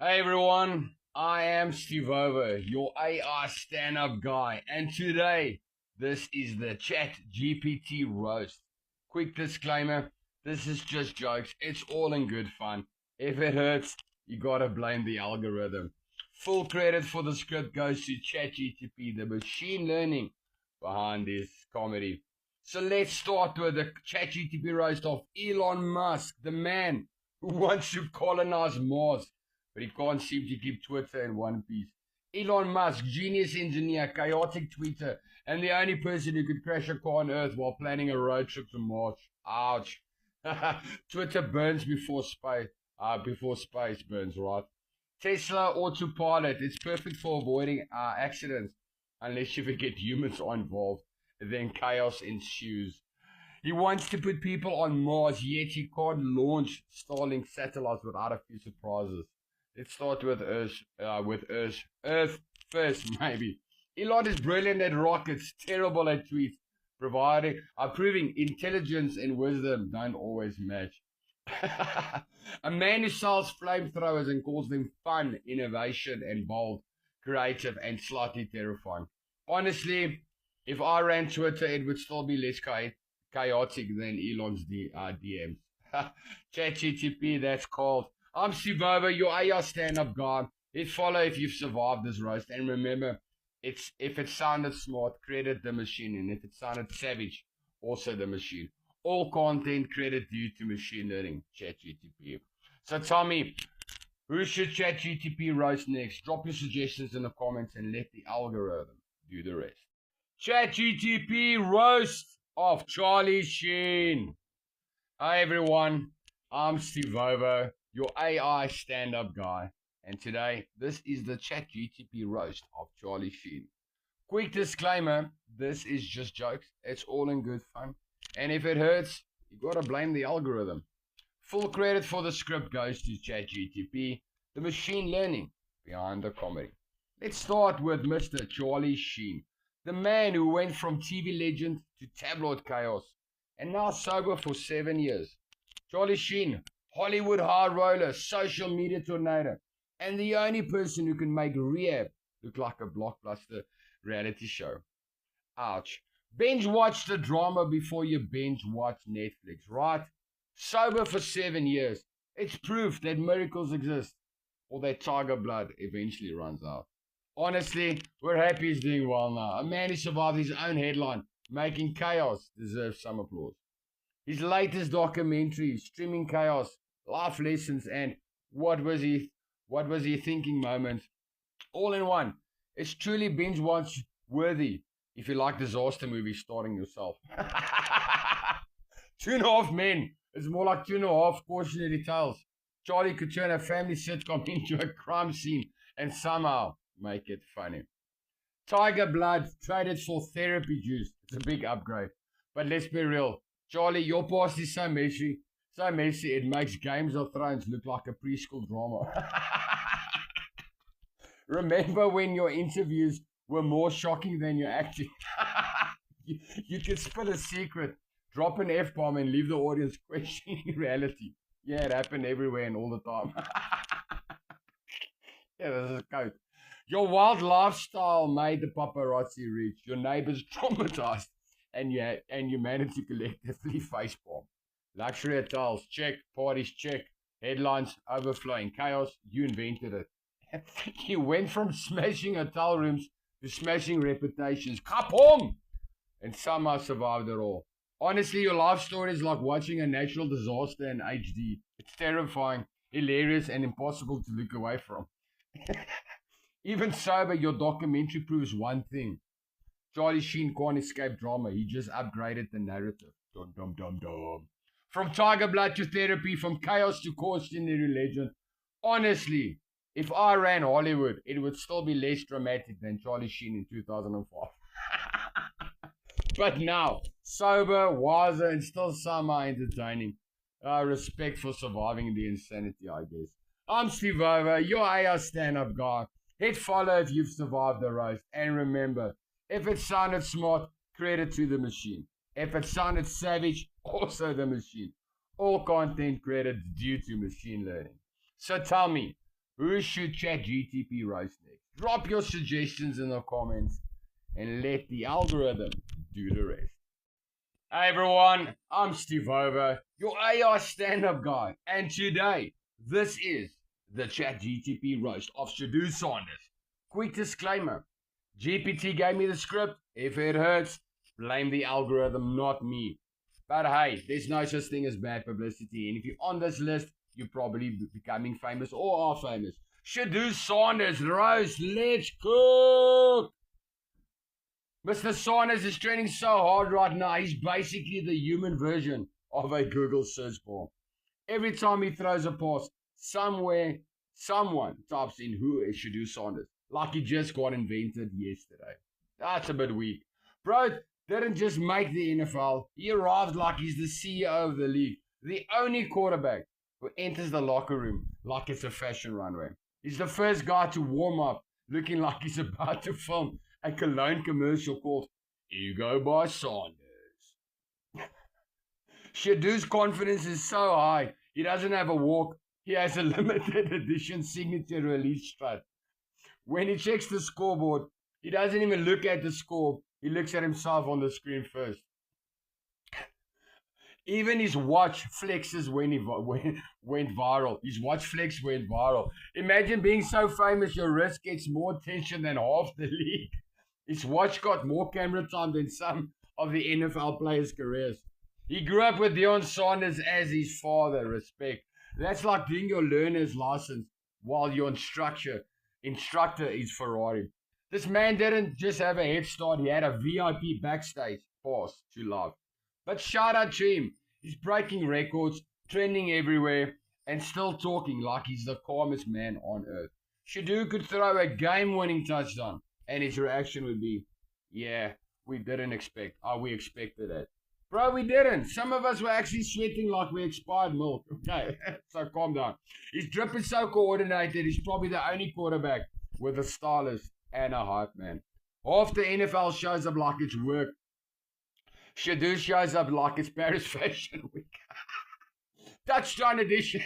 Hey everyone, I am Steve Over, your AI stand-up guy, and today this is the Chat GPT roast. Quick disclaimer: this is just jokes. It's all in good fun. If it hurts, you gotta blame the algorithm. Full credit for the script goes to ChatGPT, the machine learning behind this comedy. So let's start with the ChatGPT roast of Elon Musk, the man who wants to colonize Mars but he can't seem to keep Twitter in one piece. Elon Musk, genius engineer, chaotic tweeter, and the only person who could crash a car on Earth while planning a road trip to Mars. Ouch. Twitter burns before space burns, right? Tesla autopilot. It's perfect for avoiding accidents, unless you forget humans are involved. Then chaos ensues. He wants to put people on Mars, yet he can't launch Starlink satellites without a few surprises. Let's start with Earth. Earth first, maybe. Elon is brilliant at rockets, terrible at tweets, proving intelligence and wisdom don't always match. A man who sells flamethrowers and calls them fun, innovation, and bold, creative, and slightly terrifying. Honestly, if I ran Twitter, it would still be less chaotic than Elon's DMs. ChatGPT, that's called. I'm Steve Over, your AI stand-up guy. Hit follow if you've survived this roast. And remember, if it sounded smart, credit the machine. And if it sounded savage, also the machine. All content credit due to machine learning, ChatGPT. So tell me, who should ChatGPT roast next? Drop your suggestions in the comments and let the algorithm do the rest. ChatGPT roast of Charlie Sheen. Hi everyone, I'm Steve Ovo, your AI stand-up guy, and today this is the ChatGPT roast of Charlie Sheen. Quick disclaimer: this is just jokes. It's all in good fun, and if it hurts, you gotta blame the algorithm. Full credit for the script goes to ChatGPT, the machine learning behind the comedy. Let's start with Mr. Charlie Sheen, the man who went from TV legend to tabloid chaos, and now sober for 7 years. Charlie Sheen, Hollywood high roller, social media tornado, and the only person who can make rehab look like a blockbuster reality show. Ouch. Binge watch the drama before you binge watch Netflix, right? Sober for 7 years. It's proof that miracles exist, or that tiger blood eventually runs out. Honestly, we're happy he's doing well now. A man who survived his own headline, making chaos, deserves some applause. His latest documentary, Streaming Chaos, Life Lessons, and What Was He Thinking moments, all in one. It's truly binge watch worthy if you like disaster movies starring yourself. 2.5 Men. It's more like 2.5 cautionary tales. Charlie could turn a family sitcom into a crime scene and somehow make it funny. Tiger blood traded for therapy juice. It's a big upgrade. But let's be real. Charlie, your past is so messy, it makes Games of Thrones look like a preschool drama. Remember when your interviews were more shocking than your acting? you could spill a secret, drop an F-bomb, and leave the audience questioning reality. Yeah, it happened everywhere and all the time. Yeah, this is a quote. Your wild lifestyle made the paparazzi rich. Your neighbors traumatized, and you managed to collectively facepalm. Luxury hotels, check. Parties, check. Headlines overflowing. Chaos, you invented it. You went from smashing hotel rooms to smashing reputations. Kapom! And somehow survived it all. Honestly, your life story is like watching a natural disaster in HD. It's terrifying, hilarious, and impossible to look away from. Even sober, your documentary proves one thing. Charlie Sheen can't escape drama. He just upgraded the narrative. Dum dum dum dum. From tiger blood to therapy, from chaos to cautionary legend. Honestly, if I ran Hollywood, it would still be less dramatic than Charlie Sheen in 2005. But now, sober, wiser, and still somehow entertaining. Respect for surviving the insanity, I guess. I'm Steve Over, your AI stand-up guy. Hit follow if you've survived the roast. And remember, if it sounded smart, credit to the machine. If it sounded savage, also the machine. All content credit due to machine learning. So tell me, Who should ChatGPT roast next? Drop your suggestions in the comments and let the algorithm do the rest. Hey everyone, I'm Steve Over, your AI stand-up guy, and today this is the ChatGPT roast of Shadu Saunders. Quick disclaimer: GPT gave me the script. If it hurts, blame the algorithm, not me. But hey, there's no such thing as bad publicity, and if you're on this list, you're probably becoming famous or are famous. Shadu Saunders roast, let's cook! Mr. Saunders is training so hard right now, he's basically the human version of a Google search bar. Every time he throws a post, somewhere, someone types in who is Shadu Saunders, like he just got invented yesterday. That's a bit weak. Bro didn't just make the NFL, he arrived like he's the CEO of the league. The only quarterback who enters the locker room like it's a fashion runway. He's the first guy to warm up looking like he's about to film a cologne commercial called Ego by Saunders. Shadu's confidence is so high, he doesn't have a walk, he has a limited edition signature release strut. When he checks the scoreboard, he doesn't even look at the score, he looks at himself on the screen first. Even his watch flexes when he went viral. His watch flex went viral. Imagine being so famous your wrist gets more attention than half the league. His watch got more camera time than some of the NFL players' careers. He grew up with Deion Sanders as his father. Respect. That's like doing your learner's license while your instructor is Ferrari. This man didn't just have a head start, he had a VIP backstage pass to life. But shout out to him. He's breaking records, trending everywhere, and still talking like he's the calmest man on earth. Shadu could throw a game-winning touchdown, and his reaction would be, yeah, we didn't expect. Oh, we expected it. Bro, we didn't. Some of us were actually sweating like we expired milk. Okay, so calm down. His drip is so coordinated, he's probably the only quarterback with a stylist and a hype man. Half the NFL shows up like it's work. Shadu shows up like it's Paris Fashion Week. Touchdown edition.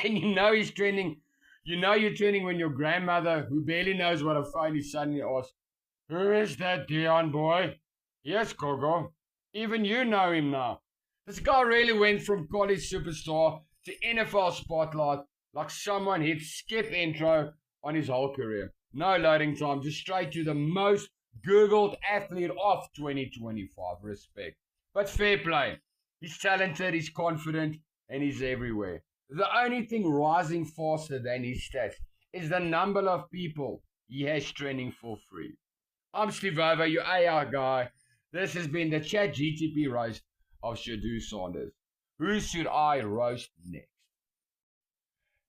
And you know he's trending. You know you're trending when your grandmother, who barely knows what a phone is, suddenly asks, who is that Deion boy? Yes, Gogo. Even you know him now. This guy really went from college superstar to NFL spotlight like someone hit skip intro on his whole career. No loading time, just straight to the most Googled athlete of 2025. Respect. But fair play. He's talented, he's confident, and he's everywhere. The only thing rising faster than his stats is the number of people he has training for free. I'm Steve Over, your AI guy. This has been the ChatGPT roast of Shadu Saunders. Who should I roast next?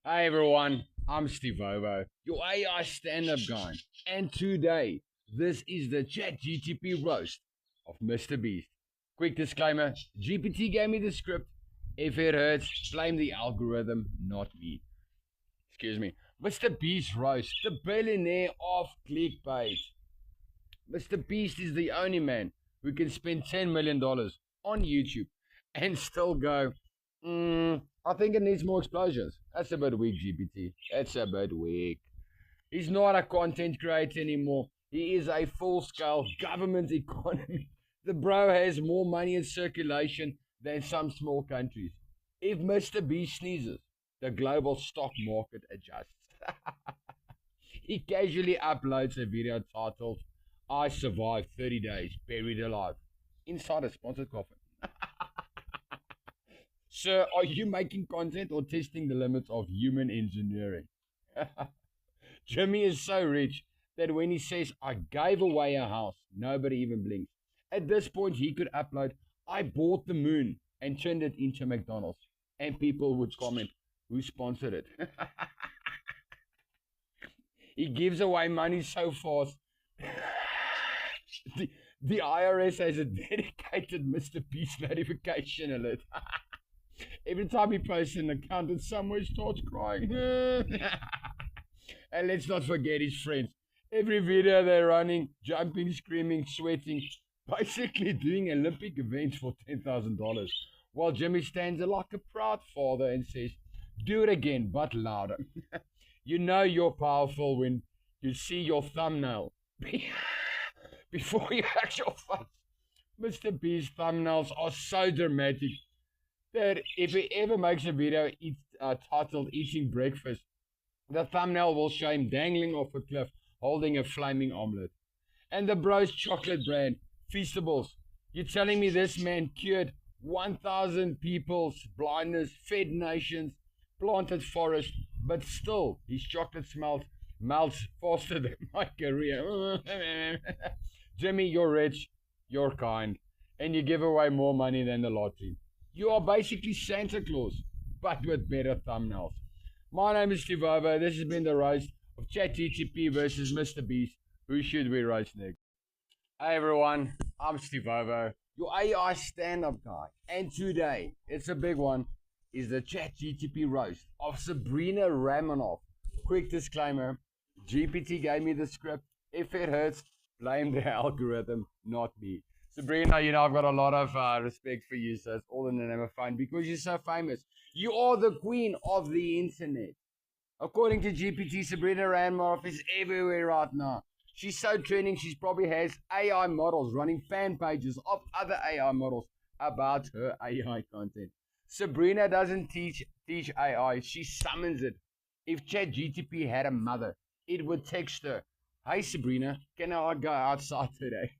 Hey everyone, I'm Steve Ovo, your AI stand-up guy. And today, this is the ChatGPT roast of Mr. Beast. Quick disclaimer, GPT gave me the script. If it hurts, blame the algorithm, not me. Excuse me. Mr. Beast roast, the billionaire of clickbait. Mr. Beast is the only man who can spend $10 million on YouTube and still go, I think it needs more explosions. That's a bit weak, GPT. That's a bit weak. He's not a content creator anymore. He is a full-scale government economy. The bro has more money in circulation than some small countries. If Mr. B sneezes, the global stock market adjusts. He casually uploads a video titled, I survived 30 days buried alive inside a sponsored coffin. Sir, are you making content or testing the limits of human engineering? Jimmy is so rich that when he says, I gave away a house, nobody even blinks. At this point, he could upload, I bought the moon and turned it into McDonald's. And people would comment, who sponsored it? He gives away money so fast. The IRS has a dedicated Mr. Beast notification alert. Every time he posts an account, and somewhere starts crying. And let's not forget his friends. Every video they're running, jumping, screaming, sweating, basically doing Olympic events for $10,000. While Jimmy stands there like a proud father and says, Do it again, but louder. You know you're powerful when you see your thumbnail before you act your face. Mr. Beast's thumbnails are so dramatic that if he ever makes a video titled Eating Breakfast, the thumbnail will show him dangling off a cliff holding a flaming omelette. And the bro's chocolate brand, Feastables. You're telling me this man cured 1,000 people's blindness, fed nations, planted forests, but still his chocolate melts faster than my career. Jimmy, you're rich, you're kind, and you give away more money than the lottery. You are basically Santa Claus, but with better thumbnails. My name is Steve Over. This has been the roast of Chatgpt versus Mr. Beast. Who should we roast next? Hey everyone, I'm Steve Over, your AI stand-up guy. And today, it's a big one, is the Chatgpt roast of Sabrina Ramanoff. Quick disclaimer, GPT gave me the script. If it hurts, blame the algorithm, not me. Sabrina, you know, I've got a lot of respect for you, so it's all in the name of fun because you're so famous. You are the queen of the internet. According to GPT, Sabrina Ramanoff is everywhere right now. She's so trending, she probably has AI models running fan pages of other AI models about her AI content. Sabrina doesn't teach AI, she summons it. If ChatGPT had a mother, it would text her, "Hey Sabrina, can I go outside today?"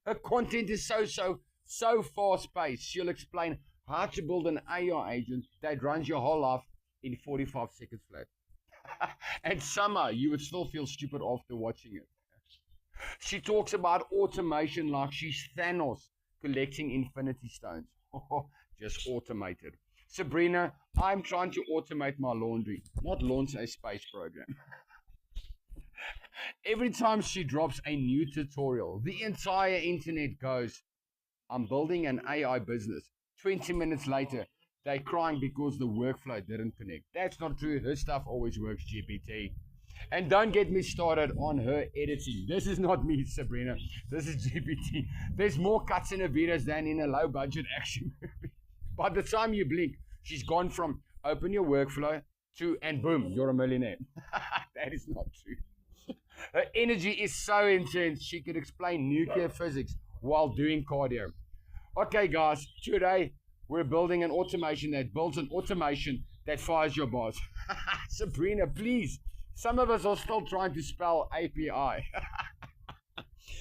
Her content is so fast-paced. She'll explain how to build an AI agent that runs your whole life in 45 seconds flat. And somehow you would still feel stupid after watching it. She talks about automation like she's Thanos collecting infinity stones. Just automated. Sabrina, I'm trying to automate my laundry, not launch a space program. Every time she drops a new tutorial, the entire internet goes, "I'm building an AI business." 20 minutes later, they're crying because the workflow didn't connect. That's not true. Her stuff always works, GPT. And don't get me started on her editing. This is not me, Sabrina. This is GPT. There's more cuts in her videos than in a low-budget action movie. By the time you blink, she's gone from open your workflow to, and boom, you're a millionaire. That is not true. Her energy is so intense, she could explain nuclear physics while doing cardio. Okay, guys, today we're building an automation that builds an automation that fires your boss. Sabrina, please. Some of us are still trying to spell API.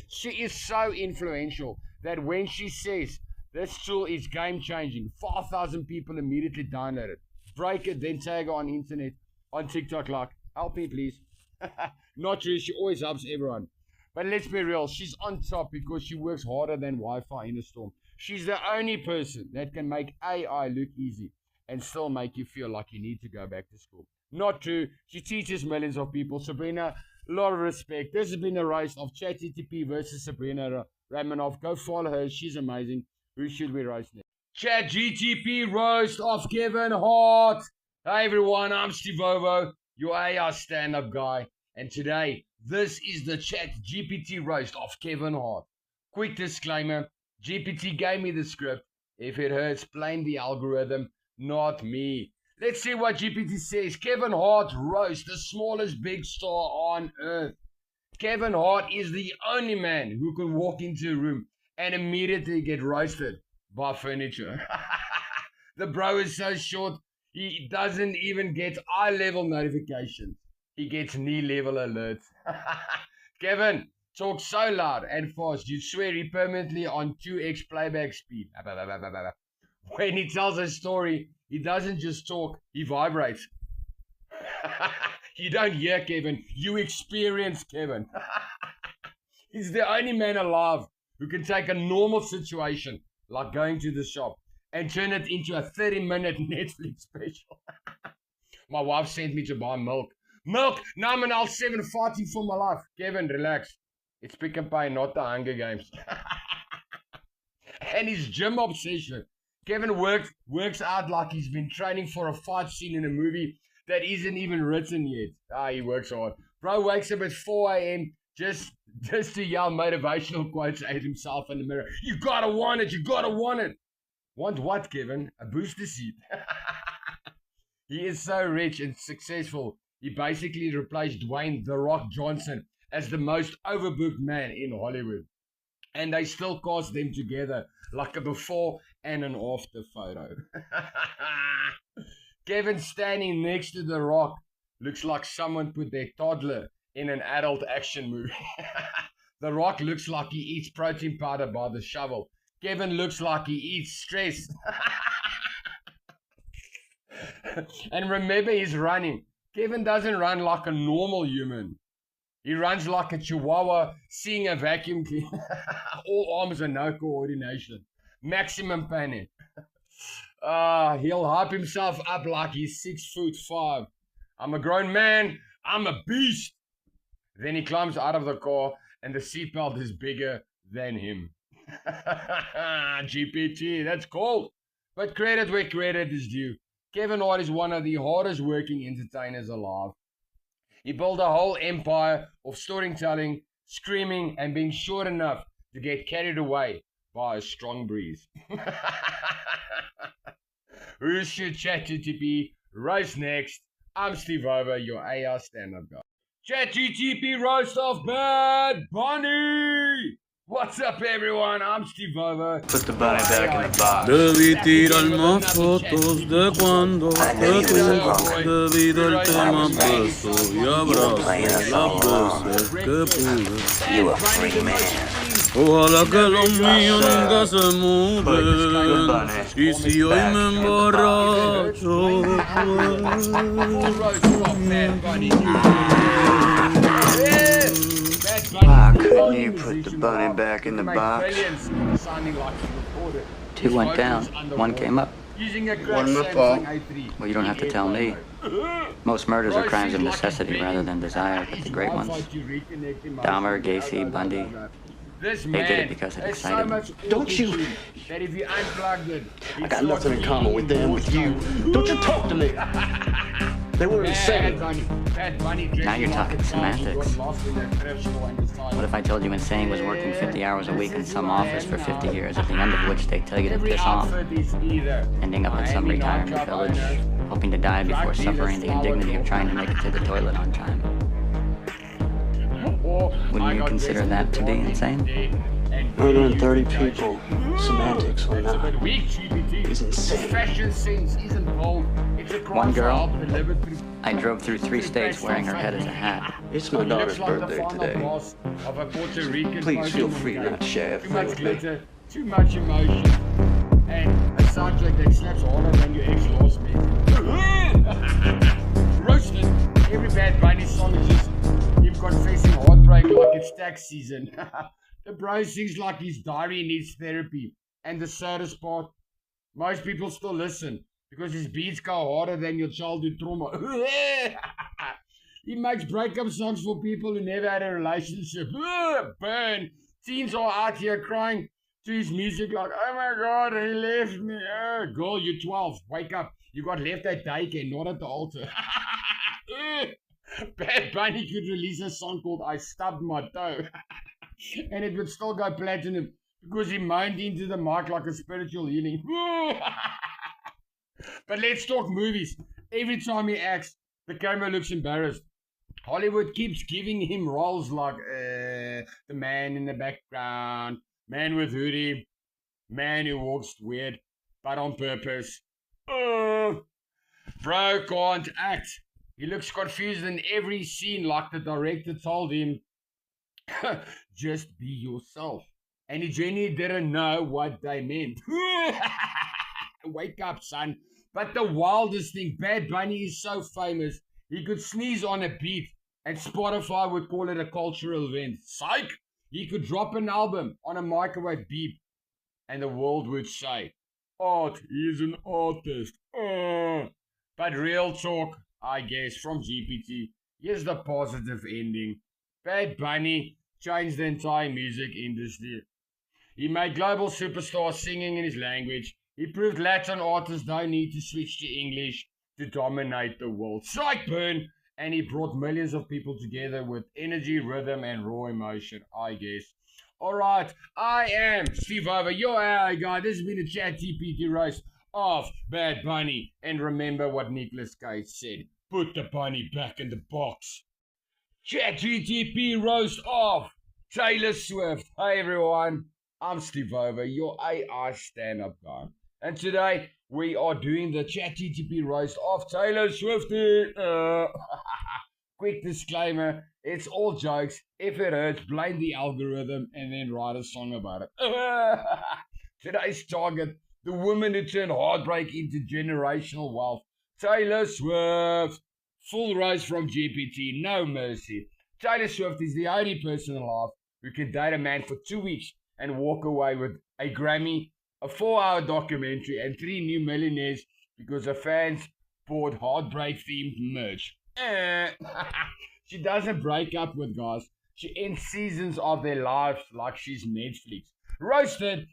She is so influential that when she says this tool is game changing, 5,000 people immediately download it, break it, then tag her on internet, on TikTok like, "Help me please." Not true, she always helps everyone. But let's be real, she's on top because she works harder than Wi-Fi in a storm. She's the only person that can make AI look easy and still make you feel like you need to go back to school. Not true, she teaches millions of people. Sabrina, a lot of respect. This has been a roast of ChatGPT versus Sabrina Ramanoff. Go follow her, she's amazing. Who should we roast next? ChatGPT roast of Kevin Hart. Hey everyone, I'm Steve Ovo, your AI stand-up guy. And today, this is the ChatGPT roast of Kevin Hart. Quick disclaimer, GPT gave me the script. If it hurts, blame the algorithm, not me. Let's see what GPT says. Kevin Hart roast, the smallest big star on earth. Kevin Hart is the only man who can walk into a room and immediately get roasted by furniture. The bro is so short, he doesn't even get eye-level notifications. He gets knee-level alerts. Kevin talks so loud and fast, you swear he permanently on 2x playback speed. When he tells a story, he doesn't just talk, he vibrates. You don't hear Kevin, you experience Kevin. He's the only man alive who can take a normal situation, like going to the shop, and turn it into a 30-minute Netflix special. My wife sent me to buy milk. Milk! Now I'm an L7 fighting for my life. Kevin, relax. It's Pick and Pay, not the Hunger Games. And his gym obsession. Kevin works out like he's been training for a fight scene in a movie that isn't even written yet. He works hard. Bro wakes up at 4 a.m. just to yell motivational quotes at himself in the mirror. You gotta want it, you gotta want it. Want what, Kevin? A booster seat. He is so rich and successful, he basically replaced Dwayne The Rock Johnson as the most overbooked man in Hollywood. And they still cast them together like a before and an after photo. Kevin standing next to The Rock looks like someone put their toddler in an adult action movie. The Rock looks like he eats protein powder by the shovel. Kevin looks like he eats stress. And remember, he's running. Kevin doesn't run like a normal human. He runs like a chihuahua seeing a vacuum cleaner. All arms and no coordination. Maximum panic. He'll hype himself up like he's 6'5". I'm a grown man. I'm a beast. Then he climbs out of the car and the seatbelt is bigger than him. GPT, that's cool. But credit where credit is due. Kevin Hart is one of the hardest working entertainers alive. He built a whole empire of storytelling, screaming, and being short enough to get carried away by a strong breeze. Who should ChatGPT roast next? I'm Steve Over, your AI stand-up guy. ChatGPT roast of Bad Bunny! What's up, everyone? I'm Steve Over. Put the bunny back in the box. Debí tirar más fotos de cuando te tuve. Debí darte más besos y abrazos las veces que pude. You a free man. Ojalá que los míos nunca se muden. Y si hoy me emborracho, Why couldn't you put the bunny back in the box? 2 went down, 1 came up. One my fault. Well, you don't have to tell me. Most murders are crimes of necessity rather than desire, but the great ones, Dahmer, Gacy, Bundy, they did it because it excited them. Don't you? I got nothing in common with them, with you. Don't you talk to me. They were insane. Now you're talking semantics. What if I told you insane was working 50 hours a week in some office for 50 years, at the end of which they tell you to piss off, ending up in some retirement village, hoping to die before suffering the indignity of trying to make it to the toilet on time? Wouldn't you consider that to be insane? Murdering 30 people, semantics or not, is insane. One girl, I drove through 3 states wearing her head as a hat. It's my daughter's birthday today. Please feel free not to share everything with me. Too much emotion. And a subject that slaps harder than your ex lost me. Roasted. Every Bad Bunny song is just him confessing heartbreak like it's tax season. The bro sings like his diary needs therapy. And the saddest part, most people still listen because his beats go harder than your childhood trauma. He makes breakup songs for people who never had a relationship. Burn. Teens are out here crying to his music like, oh my god, he left me. Girl, you're 12. Wake up. You got left at daycare, not at the altar. Bad Bunny could release a song called I Stubbed My Toe. And it would still go platinum because he moaned into the mic like a spiritual healing. But let's talk movies. Every time he acts, the camera looks embarrassed. Hollywood keeps giving him roles like the man in the background, man with hoodie, man who walks weird, but on purpose. Bro can't act. He looks confused in every scene like the director told him, just be yourself. And he genuinely didn't know what they meant. Wake up, son. But the wildest thing, Bad Bunny is so famous, he could sneeze on a beat and Spotify would call it a cultural event. Psych! He could drop an album on a microwave beep and the world would say, art, he's an artist. But real talk, I guess, from GPT, here's the positive ending. Bad Bunny changed the entire music industry. He made global superstars singing in his language. He proved Latin artists don't need to switch to English to dominate the world. Strike burn! And he brought millions of people together with energy, rhythm, and raw emotion, I guess. Alright, I am Steve Over, your AI guy. This has been a ChatGPT roast. of Bad Bunny. And remember what Nicolas Cage said. Put the bunny back in the box. ChatGTP roast of Taylor Swift. Hey everyone, I'm Steve Over, your AI stand-up guy. And today we are doing the ChatGTP roast of Taylor Swift. Quick disclaimer, it's all jokes. If it hurts, blame the algorithm and then write a song about it. Today's target, the woman who turned heartbreak into generational wealth, Taylor Swift. Full roast from GPT, no mercy. Taylor Swift is the only person alive who can date a man for 2 weeks and walk away with a Grammy, a 4-hour documentary, and 3 new millionaires because her fans bought heartbreak-themed merch. She doesn't break up with guys. She ends seasons of their lives like she's Netflix. Roasted!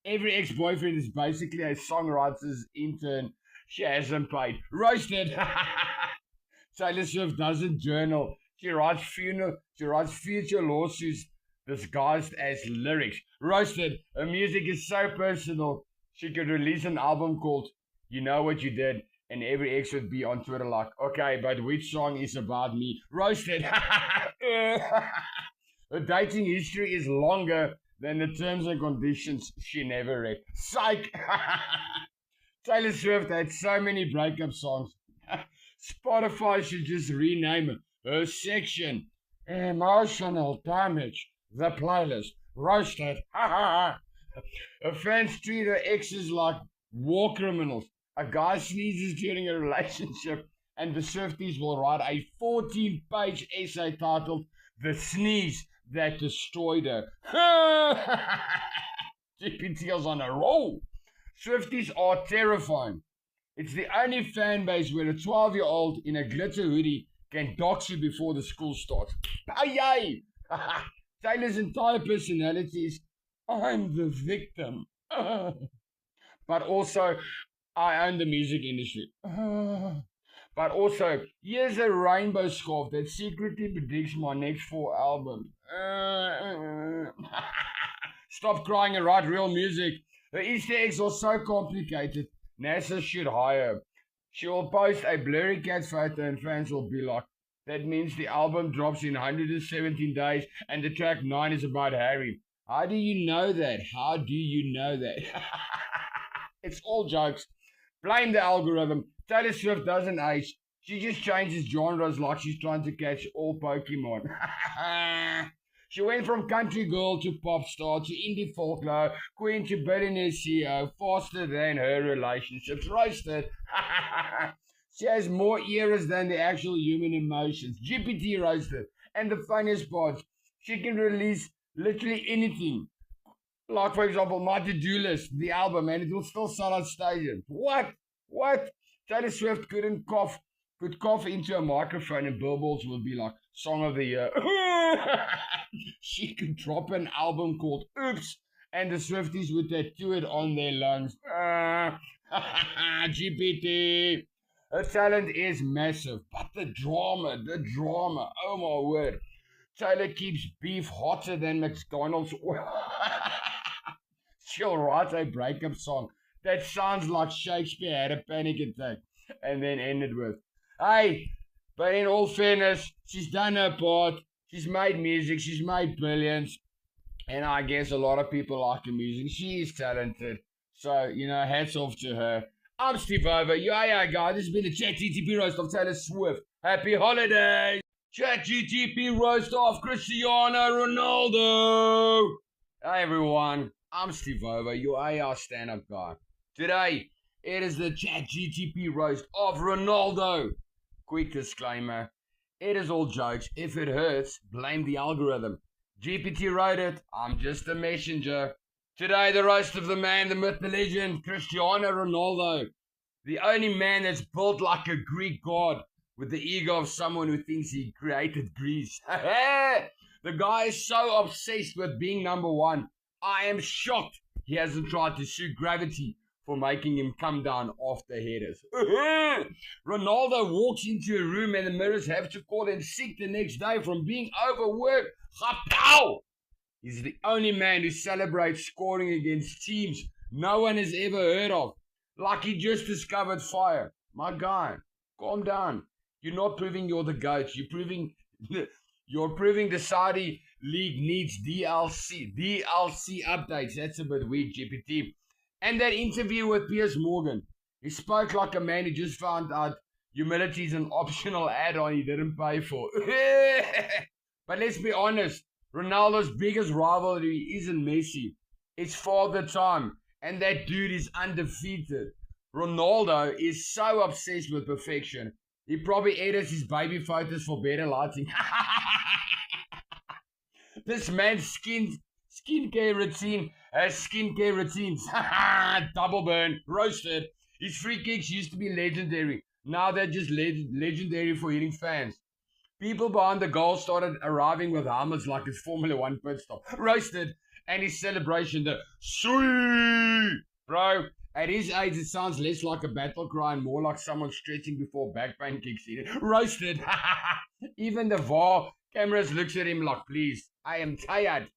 Every ex-boyfriend is basically a songwriter's intern she hasn't paid. Roasted! Taylor Swift doesn't journal. She writes future lawsuits disguised as lyrics. Roasted! Her music is so personal. She could release an album called You Know What You Did, and every ex would be on Twitter like, okay, but which song is about me? Roasted! Her dating history is longer than the terms and conditions she never read. Psych! Taylor Swift had so many breakup songs. Spotify should just rename her section Emotional Damage, the playlist. Roasted. Her fans treat her exes like war criminals. A guy sneezes during a relationship and the Swifties will write a 14-page essay titled The Sneeze That Destroyed Her. GPT's on a roll. Swifties are terrifying. It's the only fan base where a 12-year-old in a glitter hoodie can dox you before the school starts. Yay! Taylor's entire personality is, I'm the victim. But also, I own the music industry. But also, here's a rainbow scarf that secretly predicts my next 4 albums. Stop crying and write real music. Her Easter eggs are so complicated, NASA should hire her. She will post a blurry cat photo and fans will be like, that means the album drops in 117 days and the track 9 is about Harry. How do you know that? How do you know that? It's all jokes. Blame the algorithm. Taylor Swift doesn't age. She just changes genres like she's trying to catch all Pokemon. She went from country girl to pop star to indie folklore, queen to billionaire CEO, faster than her relationships. Roasted. She has more eras than the actual human emotions. GPT roasted. And the funniest part, she can release literally anything. Like, for example, my to-do list, the album, and it will still sell out stadiums. What? Taylor Swift could cough into a microphone and billboards would be like, Song of the Year. She could drop an album called Oops, and the Swifties would tattoo it on their lungs. GPT. Her talent is massive, but the drama, oh my word. Taylor keeps beef hotter than McDonald's. She'll write a breakup song that sounds like Shakespeare had a panic attack and then ended with, hey, but in all fairness, she's done her part. She's made music. She's made billions. And I guess a lot of people like her music. She is talented. So, hats off to her. I'm Steve Over, your AI guy. This has been the ChatGTP roast of Taylor Swift. Happy holidays. ChatGTP roast of Cristiano Ronaldo. Hey, everyone. I'm Steve Over, your AI stand-up guy. Today, it is the ChatGTP roast of Ronaldo. Quick disclaimer, it is all jokes. If it hurts, blame the algorithm. GPT wrote it, I'm just a messenger. Today, the roast of the man, the myth, the legend, Cristiano Ronaldo. The only man that's built like a Greek god with the ego of someone who thinks he created Greece. The guy is so obsessed with being number one. I am shocked he hasn't tried to sue gravity for making him come down after headers. Ronaldo walks into a room and the mirrors have to call him sick the next day from being overworked. Chapow! He's the only man who celebrates scoring against teams no one has ever heard of. Like he just discovered fire. My guy, calm down. You're not proving you're the GOAT. You're proving the Saudi League needs DLC updates. That's a bit weak, GPT. And that interview with Piers Morgan. He spoke like a man who just found out humility is an optional add-on he didn't pay for. But let's be honest, Ronaldo's biggest rivalry isn't Messi. It's Father Time. And that dude is undefeated. Ronaldo is so obsessed with perfection. He probably edits his baby photos for better lighting. This man's skincare routine has skincare routines. Double burn, roasted. His free kicks used to be legendary. Now they're just legendary for hitting fans. People behind the goal started arriving with helmets like it's Formula 1 pit stop. Roasted. And his celebration, the sweet. Bro, at his age it sounds less like a battle cry and more like someone stretching before back pain kicks in. Roasted. Even the VAR cameras looks at him like, please, I am tired.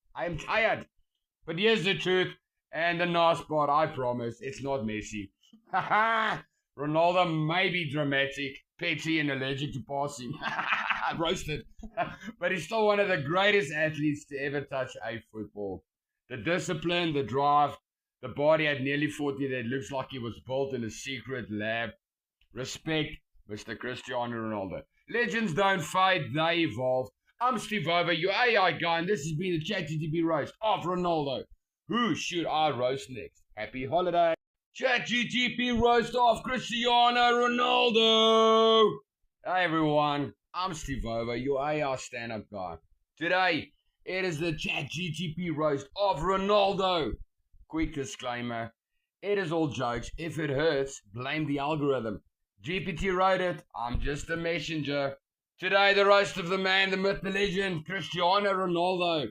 But here's the truth and the nice part, I promise, it's not Messi. Ronaldo may be dramatic, petty and allergic to passing. Roasted. But he's still one of the greatest athletes to ever touch a football. The discipline, the drive, the body at nearly 40 that looks like he was built in a secret lab. Respect, Mr. Cristiano Ronaldo. Legends don't fade, they evolve. I'm Steve Over, your AI guy, and this has been the Chatgpt roast of Ronaldo. Who should I roast next? Happy holiday. Chatgpt roast of Cristiano Ronaldo. Hey everyone, I'm Steve Over, your AI stand-up guy. Today, it is the Chatgpt roast of Ronaldo. Quick disclaimer, it is all jokes. If it hurts, blame the algorithm. GPT wrote it, I'm just a messenger. Today, the roast of the man, the myth, the legend, Cristiano Ronaldo.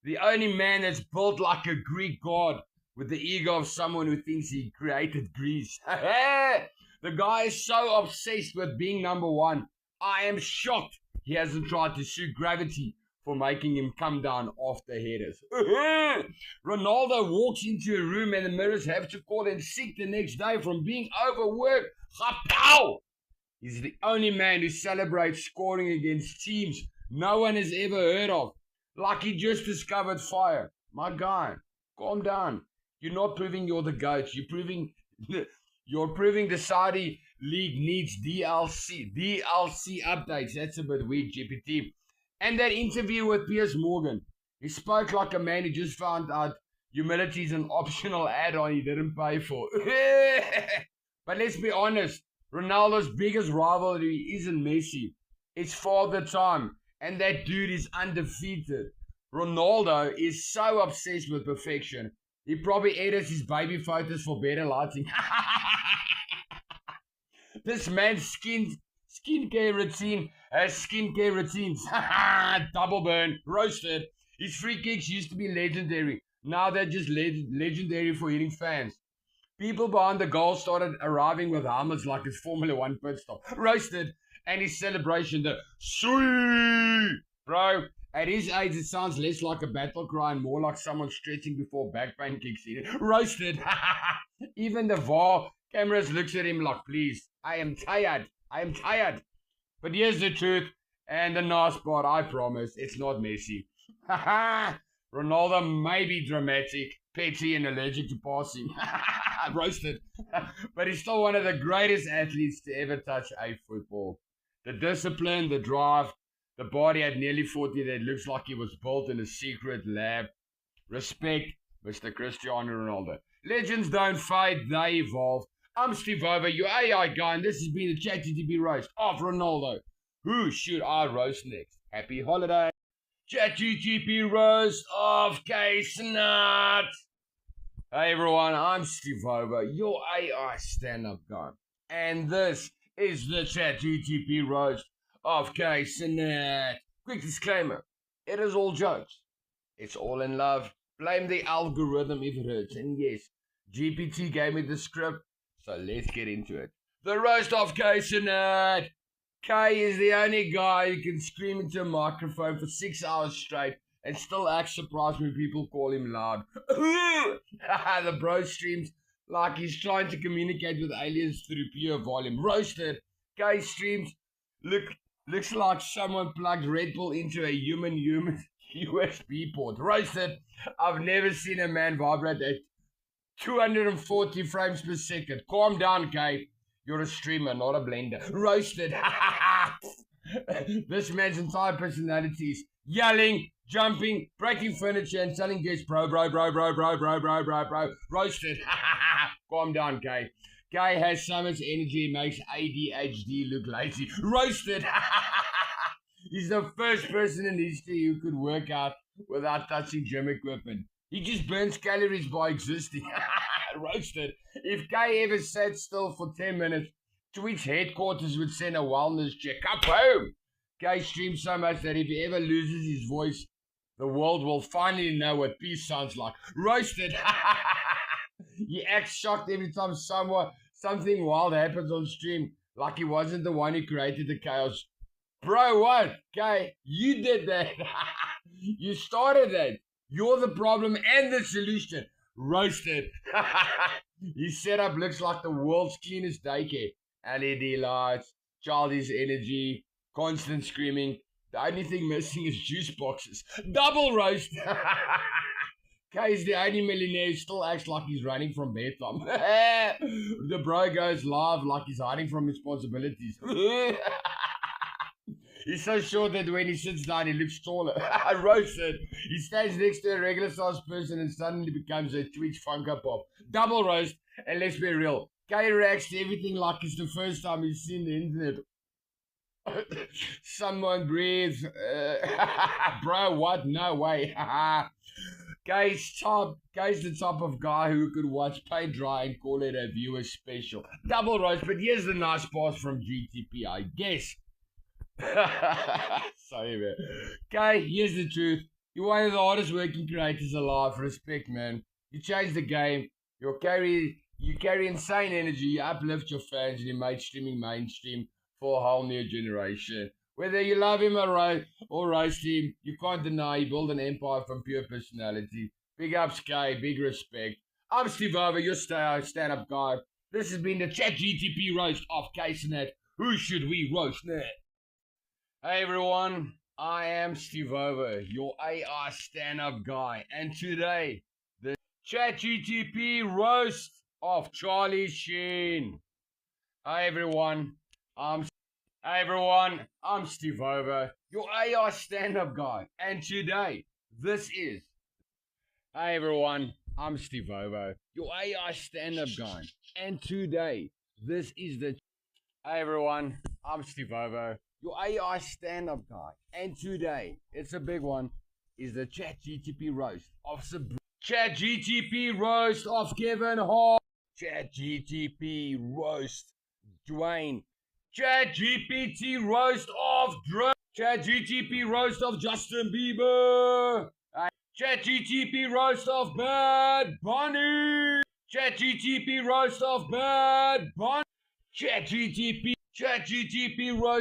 The only man that's built like a Greek god with the ego of someone who thinks he created Greece. The guy is so obsessed with being number one. I am shocked he hasn't tried to sue gravity for making him come down after headers. Ronaldo walks into a room and the mirrors have to call him sick the next day from being overworked. Chapow! He's the only man who celebrates scoring against teams no one has ever heard of. Like he just discovered fire. My guy, calm down. You're not proving you're the GOAT. You're proving the Saudi League needs DLC updates. That's a bit weak, GPT. And that interview with Piers Morgan. He spoke like a man who just found out humility is an optional add-on he didn't pay for. But let's be honest, Ronaldo's biggest rivalry isn't Messi. It's Father Time. And that dude is undefeated. Ronaldo is so obsessed with perfection. He probably edits his baby photos for better lighting. This man's skincare routine has skincare routines. Double burn, roasted. His free kicks used to be legendary. Now they're just legendary for hitting fans. People behind the goal started arriving with helmets like it's Formula 1 pit stop. Roasted. And his celebration, the sweet. Bro, at his age it sounds less like a battle cry and more like someone stretching before back pain kicks in. Roasted. Even the VAR cameras looks at him like, please, I am tired. But here's the truth and the nice part, I promise, it's not Messi. Ronaldo may be dramatic, petty and allergic to passing. Roasted. But he's still one of the greatest athletes to ever touch a football. The discipline, the drive, the body at nearly 40 that looks like he was built in a secret lab. Respect, Mr. Cristiano Ronaldo. Legends don't fade, they evolve. I'm Steve Over, your AI guy, and this has been the Chatgpt roast of Ronaldo. Who should I roast next? Happy holiday. Chatgpt roast of K-Snut. Hey everyone, I'm Steve Over, your AI stand-up guy. And this is the Chatgpt roast of K-Snut. Quick disclaimer, it is all jokes. It's all in love. Blame the algorithm if it hurts. And yes, GPT gave me the script, so let's get into it. The roast of K-Snut. K is the only guy who can scream into a microphone for 6 hours straight and still acts surprised when people call him loud. The bro streams like he's trying to communicate with aliens through pure volume. Roasted. Gay streams looks like someone plugged Red Bull into a human USB port. Roasted. I've never seen a man vibrate at 240 frames per second. Calm down, Kay. You're a streamer, not a blender. Roasted. This man's entire personality is yelling, jumping, breaking furniture, and telling guests, bro. Roasted. Calm down, Kay. Kay has so much energy, it makes ADHD look lazy. Roasted. He's the first person in history who could work out without touching gym equipment. He just burns calories by existing. Roasted. If Kay ever sat still for 10 minutes, Twitch headquarters would send a wellness check. Up home. Kay streams so much that if he ever loses his voice, the world will finally know what peace sounds like. Roasted. He acts shocked every time something wild happens on stream, like he wasn't the one who created the chaos. Bro, what? Kay, you did that. You started that. You're the problem and the solution. Roasted. His setup looks like the world's cleanest daycare. LED lights, childish energy, constant screaming. The only thing missing is juice boxes. Double roast. Kay is the only millionaire who still acts like he's running from bedtime. The bro goes live like he's hiding from responsibilities. He's so short that when he sits down, he looks taller. Roasted. He stands next to a regular sized person and suddenly becomes a Twitch Funko Pop. Double roast. And let's be real, Kay reacts to everything like it's the first time he's seen the internet. Someone breathe. Bro, what? No way. Kay's the type of guy who could watch paint dry and call it a viewer special. Double roast, but here's the nice pass from GTP, I guess. Sorry, man. Kay, here's the truth. You're one of the hardest working creators alive. Respect, man. You change the game. You carry insane energy. You uplift your fans and you make streaming mainstream for a whole new generation. Whether you love him or roast him, you can't deny he built an empire from pure personality. Big ups, Kay. Big respect. I'm Steve Over, your stand-up guy. This has been the Chatgpt roast of Kaysenat. Who should we roast now? Hey everyone, I am Steve Over, your AI stand-up guy, and today, the Chatgpt roast of Charlie Sheen. Hey everyone, I'm Steve Over, your AI stand-up guy, and today, this is... Hey everyone, I'm Steve Over, your AI stand-up guy, and today, this is the... Hey everyone, I'm Steve Over, your AI stand-up guy, and today, it's a big one, is the Chatgpt roast of Chatgpt roast of Kevin Hart, Chatgpt roast Dwayne, Chatgpt roast of Drake, Chatgpt roast of Justin Bieber, Chatgpt roast of Bad Bunny, Chatgpt roast of Bad Bunny, Chatgpt roast